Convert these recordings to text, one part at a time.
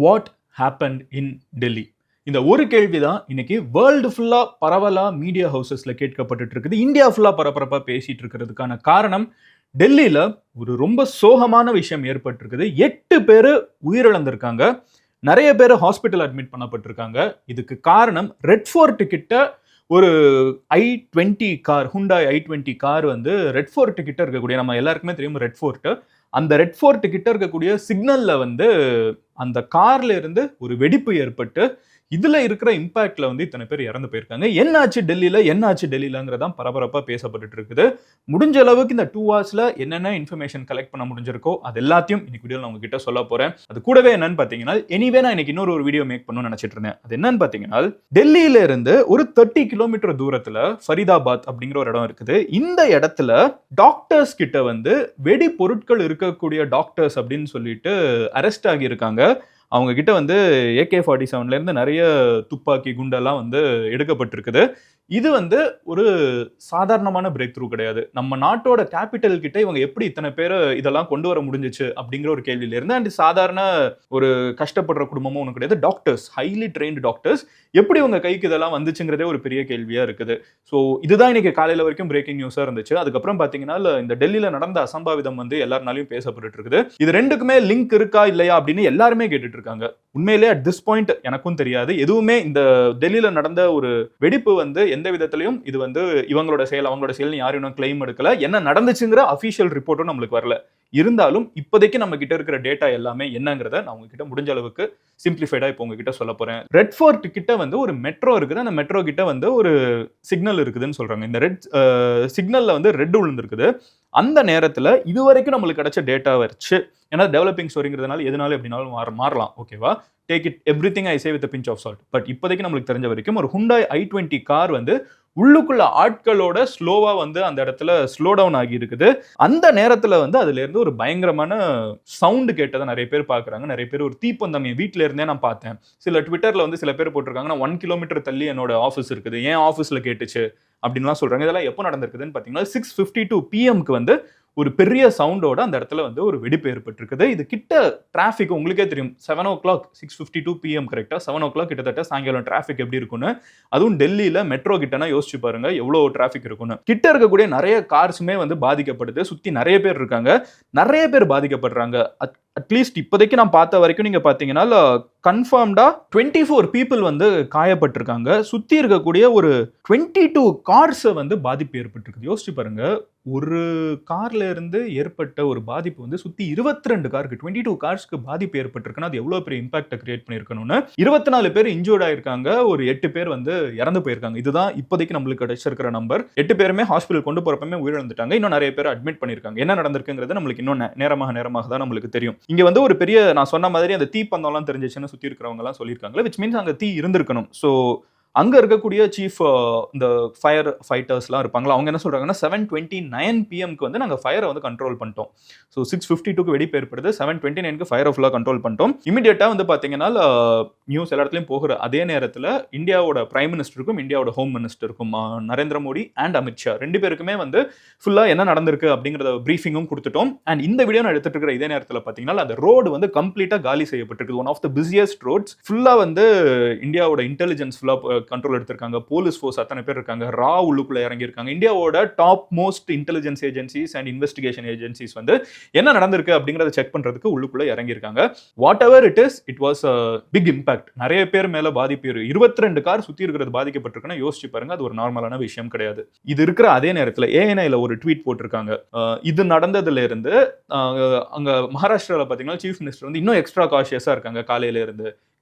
What happened in Delhi? இந்த ஒரு கேள்வி தான் இன்னைக்கு வேர்ல்டு ஃபுல்லா பரவலா மீடியா ஹவுசஸ்ல கேட்கப்பட்டு இருக்குது. இந்தியா ஃபுல்லா பரபரப்பா பேசிட்டு இருக்கிறதுக்கான காரணம், டெல்லியில ஒரு ரொம்ப சோகமான விஷயம் ஏற்பட்டிருக்குது. 8 பேரு உயிரிழந்திருக்காங்க. நிறைய பேர் ஹாஸ்பிட்டல் அட்மிட் பண்ணப்பட்டிருக்காங்க. இதுக்கு காரணம் ரெட் ஃபோர்ட் கிட்ட ஒரு i20 car, Hyundai i20 car வந்து ரெட் ஃபோர்ட் கிட்ட இருக்கக்கூடிய, நம்ம எல்லாருக்குமே தெரியும் ரெட் ஃபோர்ட், அந்த ரெட் ஃபோர்ட் கிட்ட இருக்கக்கூடிய சிக்னல்ல வந்து அந்த கார்ல இருந்து ஒரு வெடிப்பு ஏற்பட்டு இதுல இருக்கிற இம்பாக்ட்ல வந்து இத்தனை பேர் இறந்து போயிருக்காங்க. என்னாச்சு டெல்லியிலங்கிறதான் பரபரப்பா பேசப்பட்டு இருக்குது. முடிஞ்ச அளவுக்கு இந்த 2 ஹவர்ஸ்ல என்னென்ன இன்ஃபர்மேஷன் கலெக்ட் பண்ண முடிஞ்சிருக்கோ அது எல்லாத்தையும் இன்னைக்கு வீடியோல நான் உங்ககிட்ட சொல்ல போறேன். அது கூடவே என்னன்னு பாத்தீங்கன்னா, எனிவே நான் இன்னைக்கு இன்னொரு வீடியோ மேக் பண்ணணும்னு நினைச்சிட்டு இருந்தேன். அது என்னன்னு பாத்தீங்கன்னா, டெல்லியில இருந்து ஒரு 30 கிலோமீட்டர் தூரத்துல ஃபரிதாபாத் அப்படிங்கிற ஒரு இடம் இருக்குது. இந்த இடத்துல டாக்டர்ஸ் கிட்ட வந்து வெடி பொருட்கள் இருக்கக்கூடிய டாக்டர்ஸ் அப்படின்னு சொல்லிட்டு அரெஸ்ட் ஆகி இருக்காங்க. அவங்க கிட்ட வந்து AK-47 இருந்து நிறைய துப்பாக்கி குண்டெல்லாம் வந்து எடுக்கப்பட்டிருக்குது. இது வந்து ஒரு சாதாரணமான பிரேக் த்ரூ கிடையாது. நம்ம நாட்டோட கேபிட்டல் கிட்ட இவங்க எப்படி இத்தனை பேர் இதெல்லாம் கொண்டு வர முடிஞ்சிச்சு அப்படிங்கிற ஒரு கேள்வியில இருந்து, அண்ட் சாதாரண ஒரு கஷ்டப்படுற குடும்பமும் ஒன்றும் கிடையாது. டாக்டர்ஸ், ஹைலி ட்ரெயின்டு டாக்டர்ஸ், எப்படி உங்க கைக்கு இதெல்லாம் வந்துச்சுங்கிறதே ஒரு பெரிய கேள்வியா இருக்குது. ஸோ இதுதான் இன்னைக்கு காலையில வரைக்கும் பிரேக்கிங் நியூஸா இருந்துச்சு. அதுக்கப்புறம் பாத்தீங்கன்னா, இந்த டெல்லியில நடந்த அசம்பாவிதம் வந்து எல்லாருனாலையும் பேசப்பட்டு இருக்குது. இது ரெண்டுக்குமே லிங்க் இருக்கா இல்லையா அப்படின்னு எல்லாருமே கேட்டுட்டு இருக்காங்க. உண்மையிலே அட் திஸ் பாயிண்ட் எனக்கும் தெரியாது. எதுவுமே இந்த டெல்லியில நடந்த ஒரு வெடிப்பு வந்து எந்த விதத்திலையும் இது வந்து இவங்களோட செயல் அவங்களோட செயல்னு யாரும் இன்னும் கிளைம் எடுக்கல. என்ன நடந்துச்சுங்கிற அபிஷியல் ரிப்போர்ட்டும் நம்மளுக்கு வரல. இருந்தாலும் இப்போதைக்கு நம்ம கிட்ட இருக்கிற டேட்டா எல்லாமே என்னங்கிறத நான் உங்ககிட்ட முடிஞ்ச அளவுக்கு சிம்பிளிஃபைடா இப்போ உங்ககிட்ட சொல்ல போறேன். ரெட் ஃபோர்ட் கிட்ட வந்து ஒரு மெட்ரோ இருக்குது. அந்த மெட்ரோ கிட்ட வந்து ஒரு சிக்னல் இருக்குதுன்னு சொல்றாங்க. இந்த ரெட் சிக்னல்ல வந்து ரெட் விழுந்திருக்குது. அந்த நேரத்துல இதுவரைக்கும் நம்மளுக்கு கிடைச்ச டேட்டா வச்சு, ஏன்னா டெவலப்பிங் ஸ்டோரிங்கிறதுனால எதனால எப்படினாலும் மாறலாம், ஓகேவா? Take it everything I say with a pinch of salt. But இப்போதைக்கு நம்மளுக்கு தெரிஞ்ச வரைக்கும் ஒரு ஹுண்டாய் i20 கார் வந்து உள்ளுக்குள்ள ஆட்களோட ஸ்லோவா வந்து அந்த இடத்துல ஸ்லோ டவுன் ஆகி இருக்குது. அந்த நேரத்துல வந்து அதுல இருந்து ஒரு பயங்கரமான சவுண்ட் கேட்டதை நிறைய பேர் பாக்குறாங்க. நிறைய பேர் ஒரு தீப்பந்தம் என் வீட்டுல இருந்தே நான் பார்த்தேன். சில ட்விட்டர்ல வந்து சில பேர் போட்டிருக்காங்கன்னா, 1 கிலோமீட்டர் தள்ளி என்னோட ஆஃபீஸ் இருக்குது, ஏன் ஆஃபீஸ்ல கேட்டுச்சு அப்படின்லாம் சொல்றாங்க. இதெல்லாம் எப்போ நடந்திருக்குதுன்னு பாத்தீங்கன்னா, 6:52 PM வந்து ஒரு பெரிய சவுண்டோட அந்த இடத்துல வந்து ஒரு வெடிப்பு ஏற்பட்டிருக்குது. இது கிட்ட டிராபிக் உங்களுக்கே தெரியும், 7 o'clock 6:52 PM கரெக்டா 7 o'clock கிட்டத்தட்ட சாயங்காலம் டிராபிக் எப்படி இருக்குன்னு. அதுவும் டெல்லியில மெட்ரோ கிட்டனா யோசிச்சு பாருங்க எவ்வளவு டிராபிக் இருக்குன்னு. கிட்ட இருக்கக்கூடிய நிறைய கார்ஸுமே வந்து பாதிக்கப்படுது. சுத்தி நிறைய பேர் இருக்காங்க, நிறைய பேர் பாதிக்கப்படுறாங்க. அட்லீஸ்ட் இப்போதைக்கு நான் பார்த்த வரைக்கும் நீங்க பாத்தீங்கன்னா கன்ஃபார்ம்டா 24 பீப்புள் வந்து காயப்பட்டிருக்காங்க. சுத்தி இருக்கக்கூடிய ஒரு 22 கார்ஸ் வந்து பாதிப்பு ஏற்பட்டிருக்கு. யோசிச்சு பாருங்க, ஒரு கார்ல இருந்து ஏற்பட்ட ஒரு பாதிப்பு வந்து சுத்தி 22 காருக்கு, 22 கார்ஸ்க்கு பாதிப்பு ஏற்பட்டிருக்குன்னா அது எவ்வளவு பெரிய இம்பாக்ட் கிரியேட் பண்ணிருக்கணும்னு. 24 பேர் இன்ஜூர்ட் ஆயிருக்காங்க, ஒரு 8 பேர் வந்து இறந்து போயிருக்காங்க. இதுதான் இப்போதைக்கு நம்மளுக்கு கிடைச்சிருக்கிற நம்பர். 8 பேருமே ஹாஸ்பிட்டல் கொண்டு போறப்பமே உயிரிழந்துட்டாங்க. இன்னும் நிறைய பேர் அட்மிட் பண்ணிருக்காங்க. என்ன நடந்திருக்குங்கிறது நம்மளுக்கு இன்னும் நேரமாக தான் நம்மளுக்கு தெரியும். இங்க வந்து ஒரு பெரிய, நான் சொன்ன மாதிரி அந்த தீப்பந்தம்லாம் தெரிஞ்சிச்சுன்னு சுத்தி இருக்கிறவங்க எல்லாம் சொல்லியிருக்காங்க, which means அங்க தீ இருந்திருக்கணும். ஸோ அங்க இருக்கக்கூடிய சீஃப் இந்த ஃபயர் ஃபைட்டர்ஸ்லாம் இருப்பாங்களா, அவங்க என்ன சொல்றாங்கன்னா 7:29 PMக்கு வந்து நாங்கள் ஃபயரை வந்து கண்ட்ரோல் பண்ணிட்டோம். ஸோ 6:52க்கு வெடிப்பு ஏற்படுது, 7:29க்கு ஃபயரை ஃபுல்லாக கண்ட்ரோல் பண்ணிட்டோம். இமீடியட்டா வந்து பார்த்தீங்கன்னா நியூஸ் எல்லா இடத்துலையும் போகிற அதே நேரத்தில் இந்தியாவோட பிரைம் மினிஸ்டருக்கும் இந்தியாவோட ஹோம் மினிஸ்டருக்கும் நரேந்திர மோடி அண்ட் அமித்ஷா 2 பேருக்குமே வந்து ஃபுல்லாக என்ன நடந்திருக்கு அப்படிங்கிறத ப்ரீஃபிங்கும் கொடுத்துட்டோம். அண்ட் இந்த வீடியோ நான் எடுத்துட்டு இருக்கிற இதே நேரத்தில் பார்த்தீங்கன்னா அந்த ரோடு வந்து கம்ப்ளீட்டாக காலி செய்யப்பட்டிருக்கு. One of the busiest roads. ஃபுல்லாக வந்து இந்தியாவோட இன்டெலிஜென்ஸ் ஃபுல்லாக கண்ட்ரோல் எடுத்திருக்காங்க. போலீஸ் ஃபோர்ஸ் அத்தனை பேர் இருக்காங்க. ரா உள்ளுக்குள்ள இறங்கி இருக்காங்க. இந்தியாவோட top most intelligence agencies and investigation agencies வந்து என்ன நடந்திருக்கு அப்படிங்கறத செக் பண்றதுக்கு உள்ளுக்குள்ள இறங்கி இருக்காங்க. What ever it is, it was a big impact. நிறைய பேர் மேல பாதிப்பு. 22 கார் சுத்தி இருக்கிறது பாதிக்கப்பட்டிருக்குன்னா யோசிச்சு பாருங்க, அது ஒரு நார்மலான விஷயம் கிடையாது. இது இருக்கிற அதே நேரத்தில் ANIல ஒரு ட்வீட் போட்டிருக்காங்க. இது நடந்ததுல இருந்து அங்க மகாராஷ்டிரால பாத்தீங்கன்னா சீஃப் மினிஸ்டர் வந்து இன்னும் எக்ஸ்ட்ரா காஷியஸா இருக்காங்க.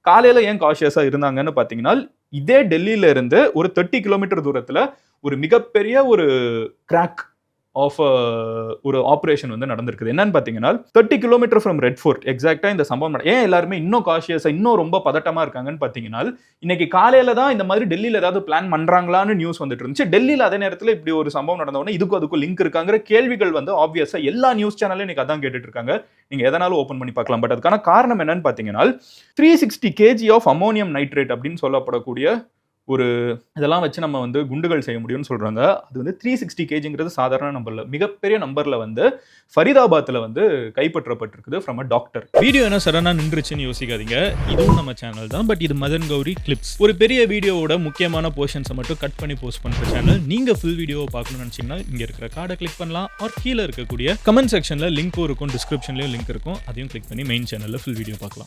காலையில ஏன் காஷியஸா இருந்தாங்கன்னு பாத்தீங்கன்னா, இதே டெல்லியில இருந்து ஒரு 30 கிலோமீட்டர் தூரத்துல ஒரு மிகப்பெரிய ஒரு கிராக் ஆஃப் ஒரு ஆபரேஷன் வந்து நடந்திருக்குது. என்னன்னு பாத்தீங்கன்னா 30 கிலோமீட்டர் ஃப்ரம் ரெட் ஃபோர்ட் எக்ஸாக்டா இந்த சம்பவம். ஏன் எல்லாருமே இன்னும் காஷியஸா, இன்னும் ரொம்ப பதட்டமா இருக்காங்கன்னு பாத்தீங்கன்னா, இன்னைக்கு காலையில தான் இந்த மாதிரி டெல்லியில ஏதாவது பிளான் பண்றாங்களான்னு நியூஸ் வந்துட்டு இருந்துச்சு. டெல்லியில அதே நேரத்தில் இப்படி ஒரு சம்பவம் நடந்த உடனே அதுக்கும் லிங்க் இருக்காங்கிற கேள்விகள் வந்து ஆப்வியஸா எல்லா நியூஸ் சேனலும் இன்னைக்கு அதான் கேட்டுட்டு இருக்காங்க. நீங்க எதனாலும் ஓபன் பண்ணி பார்க்கலாம். பட் அதுக்கான காரணம் என்னன்னு பாத்தீங்கன்னா 360 kg ஆஃப் அமோனியம் நைட்ரேட் அப்படின்னு சொல்லப்படக்கூடிய ஒரு இதெல்லாம் வச்சு நம்ம வந்து குண்டுகள் செய்ய முடியும்னு சொல்றாங்க. அது வந்து 360 கேஜிங்கிறது சாதாரண நம்பர்ல மிகப்பெரிய நம்பர்ல வந்து ஃபரிதாபாத்ல வந்து கைப்பற்றப்பட்டிருக்குது ஃப்ரம் அ டாக்டர். வீடியோ என்ன சடனா நின்றுச்சுன்னு யோசிக்காதீங்க. இதுவும் நம்ம சேனல் தான். பட் இது மதன் கௌரி கிளிப்ஸ். ஒரு பெரிய வீடியோவோட முக்கியமான போர்ஷன்ஸை மட்டும் கட் பண்ணி போஸ்ட் பண்ற சேனல். நீங்க ஃபுல் வீடியோவை பார்க்கணும்னு நினைச்சீங்கன்னா இங்க இருக்கிற கார்டை கிளிக் பண்ணலாம். ஆர் கீழே இருக்கக்கூடிய கமெண்ட் செக்ஷன்ல லிங்க்கும் இருக்கும், டிஸ்கிரிப்ஷன்லயும் லிங்க் இருக்கும். அதையும் கிளிக் பண்ணி மெயின் சேனல்ல ஃபுல் வீடியோ பார்க்கலாம்.